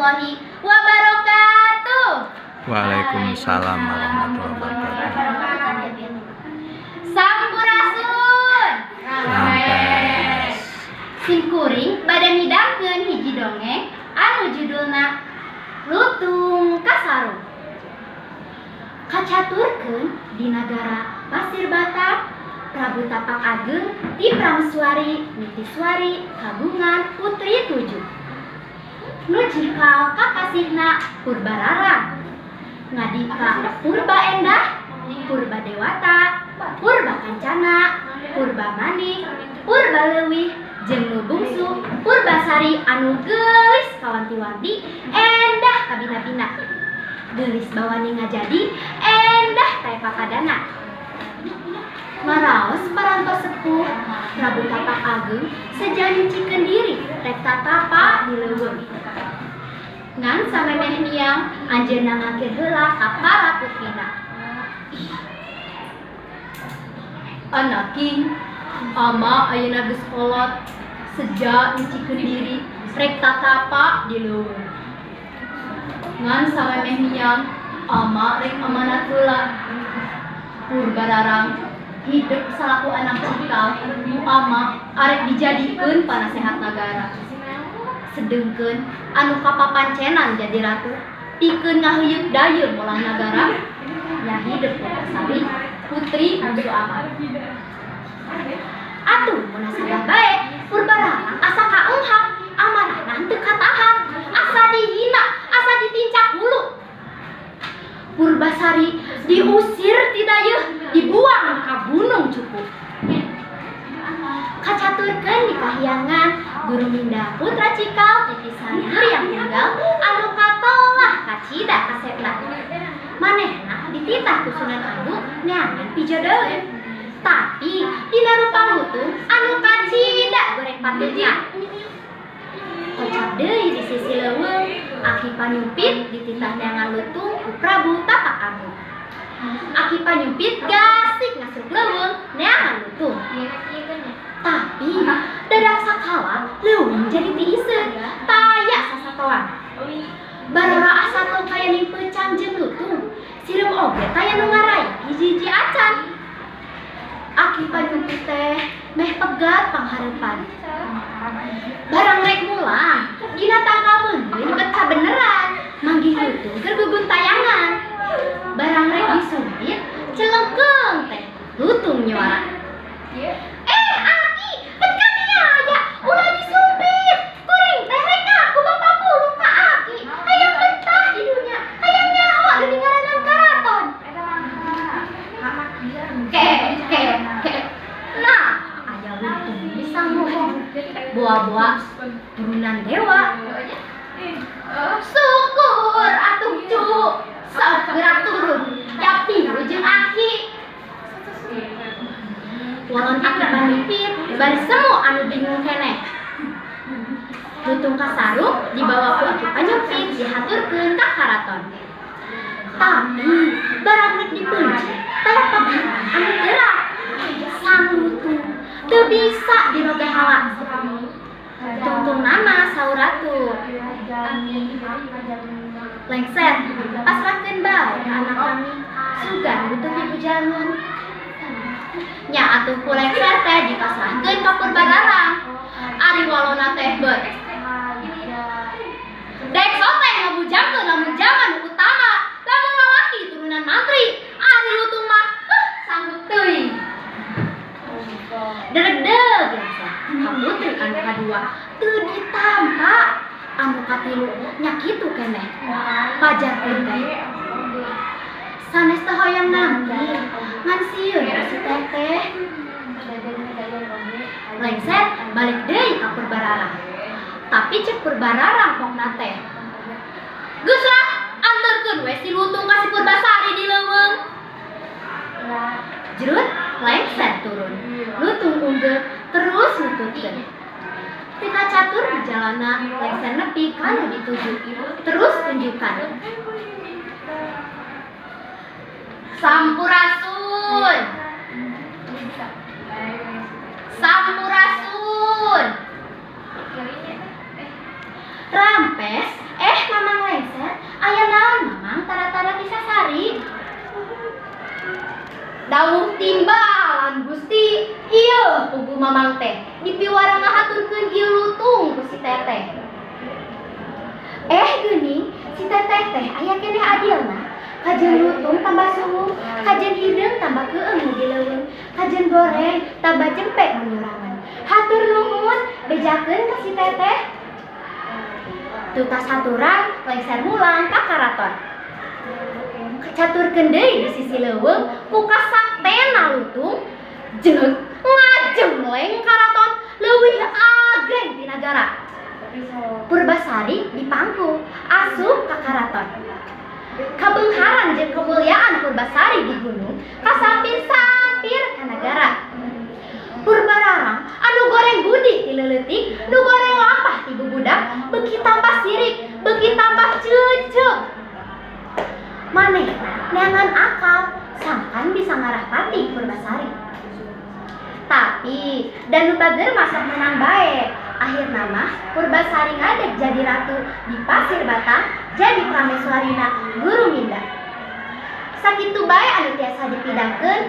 warahmatullahi wabarakatuh. Waalaikumsalam warahmatullahi wabarakatuh. Sampurasun. Rampes. Simkuring bade midangkeun hiji dongeng anu judulna Lutung Kasaru. Kacaturkeun di nagara Pasir Batak, Prabu Tapak Ageng di Prameswari Nitiswari kagungan putri 7. Nu cikal kakasihna Purbararang, ngadika Purba Endah, Purba Dewata, Purba Kancana, Purba Manik, Purba Leuwih, jeung nu bungsu Purbasari anu geulis kawanti-wanti endah kabina-bina. Geulis bawani ngajadi endah tae pakadana. Maraos parantos sepuh Prabu Tapak Ageng sajanjikeun diri rek tatapa di leuweung. Ngan samemeh miang anjeunna ngakir heula ka para putrina. Anaking ama ayeuna geus kolot seja nyicikeun diri rek tatapa di leuweung. Ngan samemeh miang ama rek amanat heula. Purbararang hidup salaku anak cikal nu ama arek dijadikeun panasehat nagara. Sedengkeun anu kapapancenan jadi ratu pikeun ngaheuyeuk dayeung molang nagara nya hidup Purbasari putri bungsu ama. Atuh mun nasabah bae Purbararang asa kaenghang amanahna teu katahan, asa dihina, asa ditincak hulu. Purbasari diusir ti dayeuh, dibuang ka Gunung Cupu. Kacaturkeun di kahyangan Guru Minda putra cikal titisan Guryang Tunggal anu katolah kacida kasepna. Manehna dititah ku Sunan Agung neangan pijodoeun. Tapi dina rupa lutung anu kacida goreng patutnya. Kocap deui di sisi leuweung Aki Panyumpit dititah neangan lutung ku Prabu Tapak Ageng. Aki Panyumpit gasik ngasuk leuweung neangan lutung. Tapi dadak sakala leuweung jadi tiiseun taya sasatoan. Barora asa teu kaya nimpeucang jeung lutung, sireum oge taya nu ngarai hiji-hiji acan. Aki Panyumpit teh meh pegat panghareupan. Barang rek mulang, dina tanggal meungeun bet kabeneran, manggih lutung keur gugun tayangan. Barang rek disumpit, celengkeung teh lutung nyuara. Aki, bet ka dieu aya, ulah disumpit. Kuring teh reka ku bapa pulung ka Aki. Hayang betah di dunya, hayang nyaho deui ngaranan karaton. Nah, aya lutung bisa ngomong. Boa-boa turunan dewa. Syukur atuh cu, sok gerak turun, tapi jeung Aki. Walon Aki Panyumpit bari semu anu bingung keneh. Lutung Kasaru dibawa ku Aki Panyumpit dihaturkeun ka karaton. Tapi barang rek dipeunci taya pakaran anu gerak. Sang lutung teu bisa diroge hala. Tungtunganna saur ratu. Lengser, pasrahkeun bae ka anak kami. Sugan butuh dibujangun. Nya atuh ku lengser teh dipasrahkeun ka Purbararang. Ari walona teh beut. Dek soteng ngabujangkeun lamun jaman utama, lamun lalaki turunan mantri. Ari lutung mah sanggup teuing. Dedeg biasa, ka putri anu kadua teu ditampa, anu katilu nya kitu keneh. Pajarkeun teh. Sanes teh hoyong nampi, ngan sieun si teteh. Lengser balik deui ka Purbararang. Tapi cek Purbararang pokna teh. Geus lah, anterkeun we si lutung ka si Purbasari di leuweung. Jerut lengser turun, lutung unggul terus nututkeun. Tika catur di jalana lengser nepi kana dituju, terus tunjukkan. Sampurasun. Sampurasun. Rampes, Si teteh teh aya keneh adilna. Kajen lutung tambah suhu, kajen hideung tambah keung di leuweung, kajen goreng tambah cempek menyurangan. Hatur nuhun, bejakeun ka si teteh. Tutas haturan lengser mulang ka karaton. Caturkeun deui di sisi leuweung ku kasaktena lutung jeung ngajemleng karaton leuwih agreng ti nagara. Purbasari dipangku asup ka karaton. Kabeungharan jeung kemuliaan Purbasari di gunung kasampir-sampir ka nagara. Purbararang anu goreng budi ti leuleutik, nu goreng lampah ti bubudak, beuki tambah sirik, beuki tambah ceuceuk. Manehna neangan akal, sangkan bisa ngarahpati Purbasari. Tapi dan nu bager masak menang bae. Akhirna mah Purbasari ngadeg jadi ratu di Pasir Batang, jadi prameswarina Guru Minda. Sakitu bae anu tiasa dipidangkeun